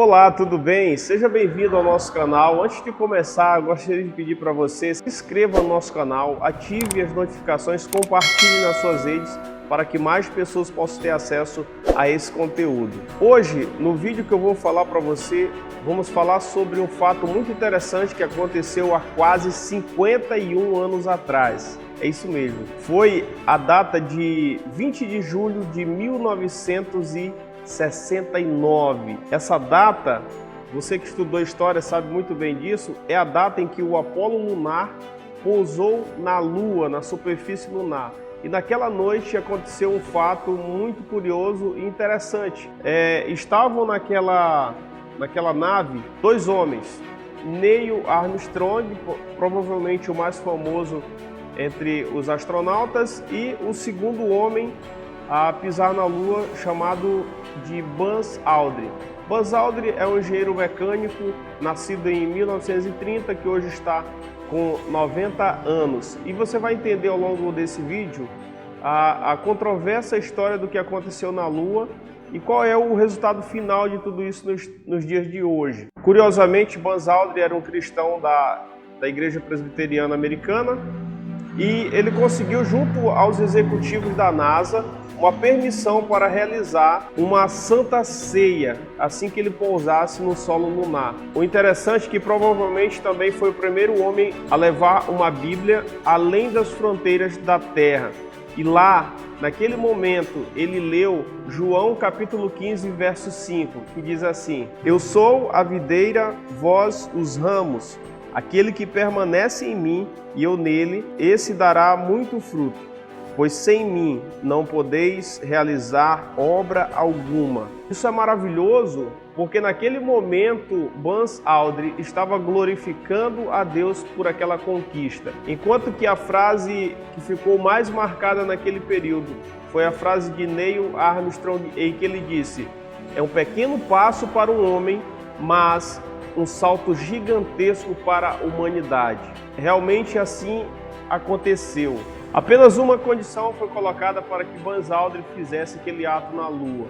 Olá, tudo bem? Seja bem-vindo ao nosso canal. Antes de começar, eu gostaria de pedir para você se inscreva no nosso canal, ative as notificações, compartilhe nas suas redes para que mais pessoas possam ter acesso a esse conteúdo. Hoje, no vídeo que eu vou falar para você, vamos falar sobre um fato muito interessante que aconteceu há quase 51 anos atrás. É isso mesmo. Foi a data de 20 de julho de 1969. Essa data, você que estudou história sabe muito bem disso, é a data em que o Apolo lunar pousou na Lua, na superfície lunar. E naquela noite aconteceu um fato muito curioso e interessante. Estavam naquela nave dois homens, Neil Armstrong, provavelmente o mais famoso entre os astronautas, e o segundo homem a pisar na Lua, chamado de Buzz Aldrin. Buzz Aldrin é um engenheiro mecânico nascido em 1930, que hoje está com 90 anos. E você vai entender ao longo desse vídeo a controversa história do que aconteceu na Lua e qual é o resultado final de tudo isso nos dias de hoje. Curiosamente, Buzz Aldrin era um cristão da Igreja Presbiteriana Americana e ele conseguiu, junto aos executivos da NASA, uma permissão para realizar uma santa ceia assim que ele pousasse no solo lunar. O interessante é que provavelmente também foi o primeiro homem a levar uma Bíblia além das fronteiras da Terra. E lá, naquele momento, ele leu João capítulo 15, verso 5, que diz assim: Eu sou a videira, vós os ramos. Aquele que permanece em mim e eu nele, esse dará muito fruto, pois sem mim não podeis realizar obra alguma. Isso é maravilhoso, porque naquele momento Buzz Aldrin estava glorificando a Deus por aquela conquista. Enquanto que a frase que ficou mais marcada naquele período foi a frase de Neil Armstrong, em que ele disse: é um pequeno passo para um homem, mas um salto gigantesco para a humanidade. Realmente assim aconteceu. Apenas uma condição foi colocada para que Buzz Aldrin fizesse aquele ato na Lua: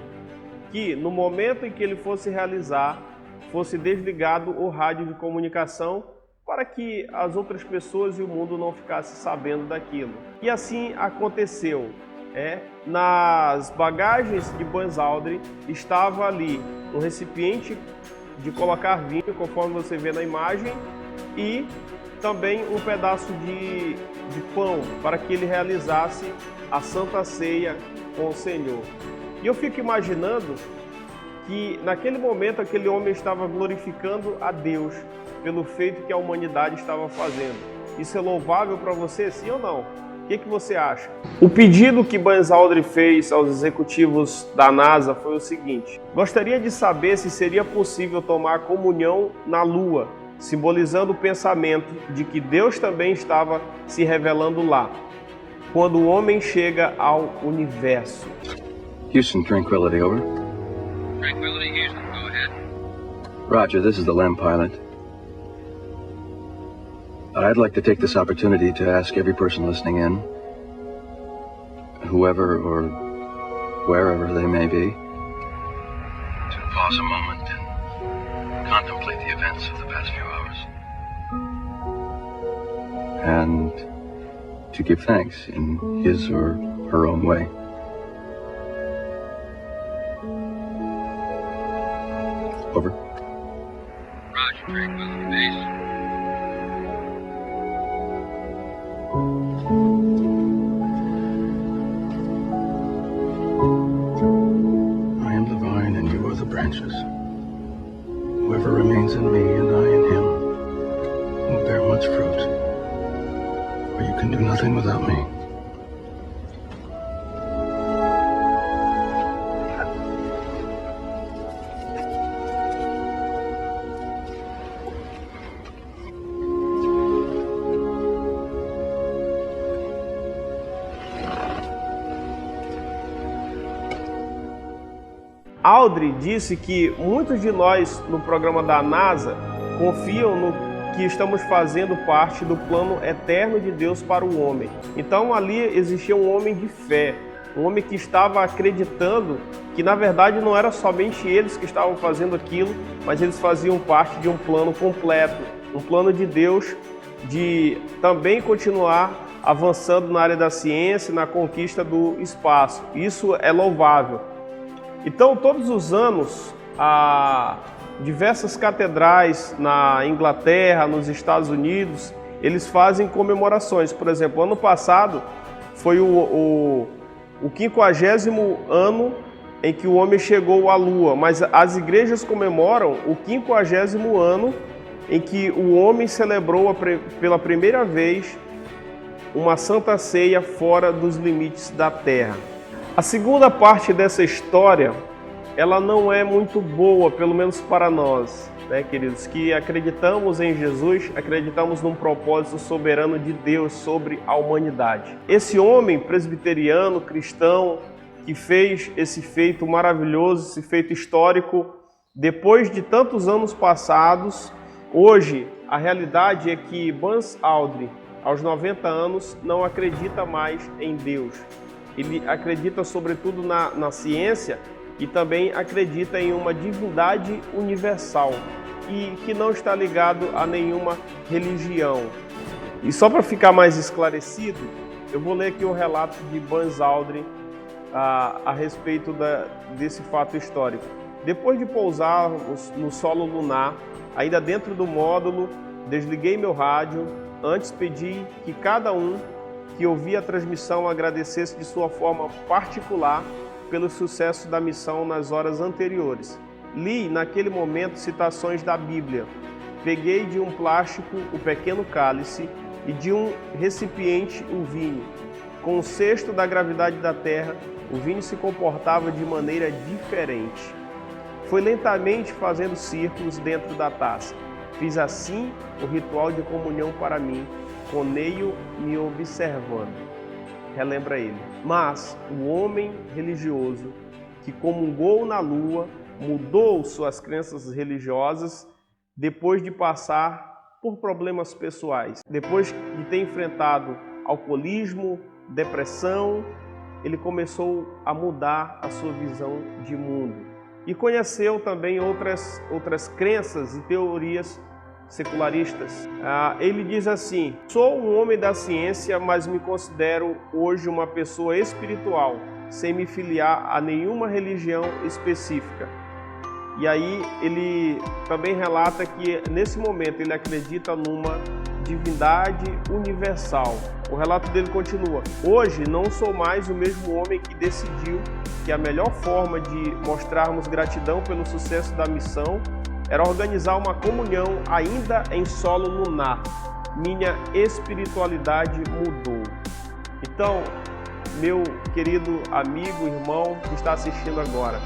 que no momento em que ele fosse realizar, fosse desligado o rádio de comunicação para que as outras pessoas e o mundo não ficassem sabendo daquilo. E assim aconteceu. Nas bagagens de Buzz Aldrin estava ali um recipiente de colocar vinho, conforme você vê na imagem, e também um pedaço de pão para que ele realizasse a Santa Ceia com o Senhor. E eu fico imaginando que naquele momento aquele homem estava glorificando a Deus pelo feito que a humanidade estava fazendo. Isso é louvável para você, sim ou não? O que você acha? O pedido que Buzz Aldrin fez aos executivos da NASA foi o seguinte: gostaria de saber se seria possível tomar comunhão na Lua, simbolizando o pensamento de que Deus também estava se revelando lá, quando o homem chega ao universo. Houston, Tranquility, over. Tranquility, Houston, go ahead. Roger, this is the LEM pilot. I'd like to take this opportunity to ask every person listening in, whoever or wherever they may be, to pause a moment and contemplate the events of the past few hours. And to give thanks in his or her own way. Over. Roger, Tranquility Base. I am the vine and you are the branches. Whoever remains in me and I in him will bear much fruit. For you can do nothing without me. Aldrin disse que muitos de nós no programa da NASA confiam no que estamos fazendo parte do plano eterno de Deus para o homem. Então ali existia um homem de fé, Um homem que estava acreditando que na verdade não era somente eles que estavam fazendo aquilo, mas eles faziam parte de um plano completo, um plano de Deus de também continuar avançando na área da ciência e na conquista do espaço. Isso é louvável. Então, todos os anos, diversas catedrais na Inglaterra, nos Estados Unidos, eles fazem comemorações. Por exemplo, ano passado foi o 50º ano em que o homem chegou à Lua, mas as igrejas comemoram o 50º ano em que o homem celebrou pela primeira vez uma santa ceia fora dos limites da Terra. A segunda parte dessa história, ela não é muito boa, pelo menos para nós, né, queridos, que acreditamos em Jesus, acreditamos num propósito soberano de Deus sobre a humanidade. Esse homem presbiteriano, cristão, que fez esse feito maravilhoso, esse feito histórico, depois de tantos anos passados, hoje a realidade é que Buzz Aldrin, aos 90 anos, não acredita mais em Deus. Ele acredita sobretudo na ciência e também acredita em uma divindade universal e que não está ligado a nenhuma religião. E só para ficar mais esclarecido, eu vou ler aqui o relato de Buzz Aldrin a respeito desse fato histórico. Depois de pousar no solo lunar, ainda dentro do módulo, desliguei meu rádio. Antes pedi que cada um que ouvia a transmissão agradecesse de sua forma particular pelo sucesso da missão nas horas anteriores. Li, naquele momento, citações da Bíblia. Peguei de um plástico o pequeno cálice e de um recipiente o vinho. Com o cesto da gravidade da Terra, o vinho se comportava de maneira diferente. Foi lentamente fazendo círculos dentro da taça. Fiz assim o ritual de comunhão para mim, com Neil me observando. Relembra ele. Mas o homem religioso que comungou na lua mudou suas crenças religiosas depois de passar por problemas pessoais. Depois de ter enfrentado alcoolismo, depressão, ele começou a mudar a sua visão de mundo. E conheceu também outras crenças e teorias secularistas. Ele diz assim: sou um homem da ciência, mas me considero hoje uma pessoa espiritual, sem me filiar a nenhuma religião específica. E aí ele também relata que nesse momento ele acredita numa divindade universal. O relato dele continua: hoje não sou mais o mesmo homem que decidiu que a melhor forma de mostrarmos gratidão pelo sucesso da missão era organizar uma comunhão ainda em solo lunar. Minha espiritualidade mudou. Então, meu querido amigo, irmão que está assistindo agora,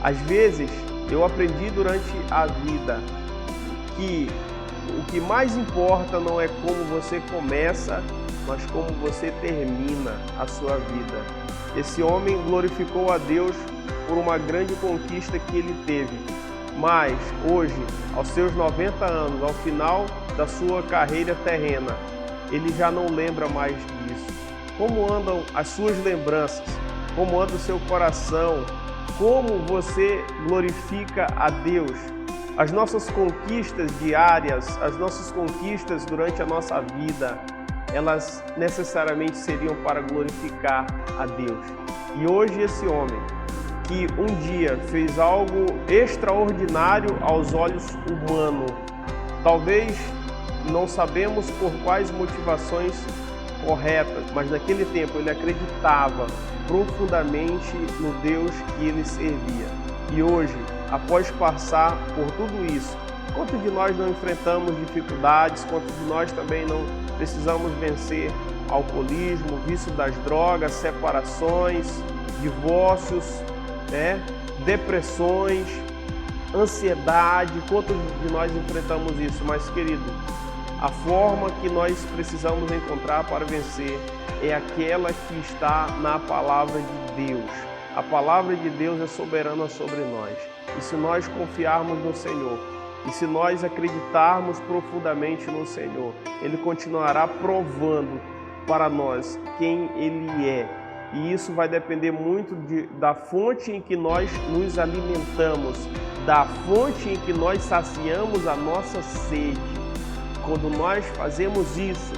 às vezes eu aprendi durante a vida que o que mais importa não é como você começa, mas como você termina a sua vida. Esse homem glorificou a Deus por uma grande conquista que ele teve. Mas hoje, aos seus 90 anos, ao final da sua carreira terrena, ele já não lembra mais disso. Como andam as suas lembranças? Como anda o seu coração? Como você glorifica a Deus? As nossas conquistas diárias, as nossas conquistas durante a nossa vida, elas necessariamente seriam para glorificar a Deus. E hoje esse homem, que um dia fez algo extraordinário aos olhos humanos, talvez não sabemos por quais motivações corretas, mas naquele tempo ele acreditava profundamente no Deus que ele servia. E hoje, após passar por tudo isso, quantos de nós não enfrentamos dificuldades, quantos de nós também não precisamos vencer alcoolismo, vício das drogas, separações, divórcios, depressões, ansiedade, quantos de nós enfrentamos isso? Mas, querido, a forma que nós precisamos encontrar para vencer é aquela que está na palavra de Deus. A palavra de Deus é soberana sobre nós. E se nós confiarmos no Senhor, e se nós acreditarmos profundamente no Senhor, Ele continuará provando para nós quem Ele é. E isso vai depender muito da fonte em que nós nos alimentamos, da fonte em que nós saciamos a nossa sede. Quando nós fazemos isso,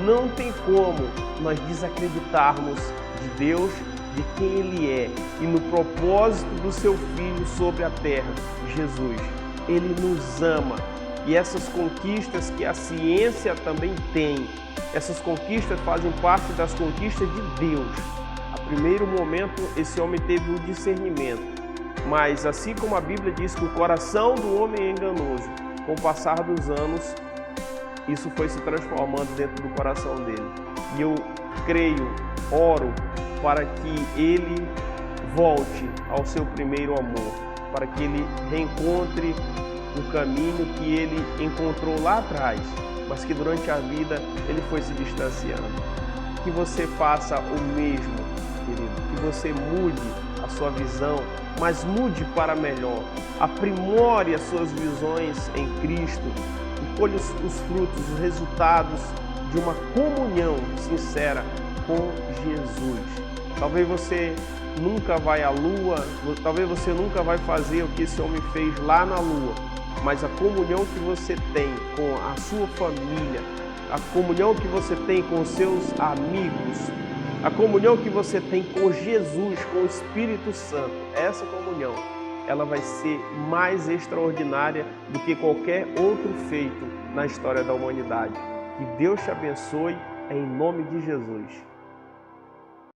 não tem como nós desacreditarmos de Deus, de quem Ele é e no propósito do Seu Filho sobre a terra, Jesus. Ele nos ama e essas conquistas que a ciência também tem, essas conquistas fazem parte das conquistas de Deus. A primeiro momento, esse homem teve o discernimento, mas assim como a Bíblia diz que o coração do homem é enganoso, com o passar dos anos, isso foi se transformando dentro do coração dele. E eu creio, oro para que ele volte ao seu primeiro amor, para que ele reencontre o caminho que ele encontrou lá atrás, mas que durante a vida ele foi se distanciando. Que você faça o mesmo, querido, que você mude a sua visão, mas mude para melhor. Aprimore as suas visões em Cristo e colhe os frutos, os resultados de uma comunhão sincera com Jesus. Talvez você nunca vai à Lua, talvez você nunca vai fazer o que esse homem fez lá na Lua, mas a comunhão que você tem com a sua família, a comunhão que você tem com os seus amigos, a comunhão que você tem com Jesus, com o Espírito Santo, essa comunhão, ela vai ser mais extraordinária do que qualquer outro feito na história da humanidade. Que Deus te abençoe, em nome de Jesus.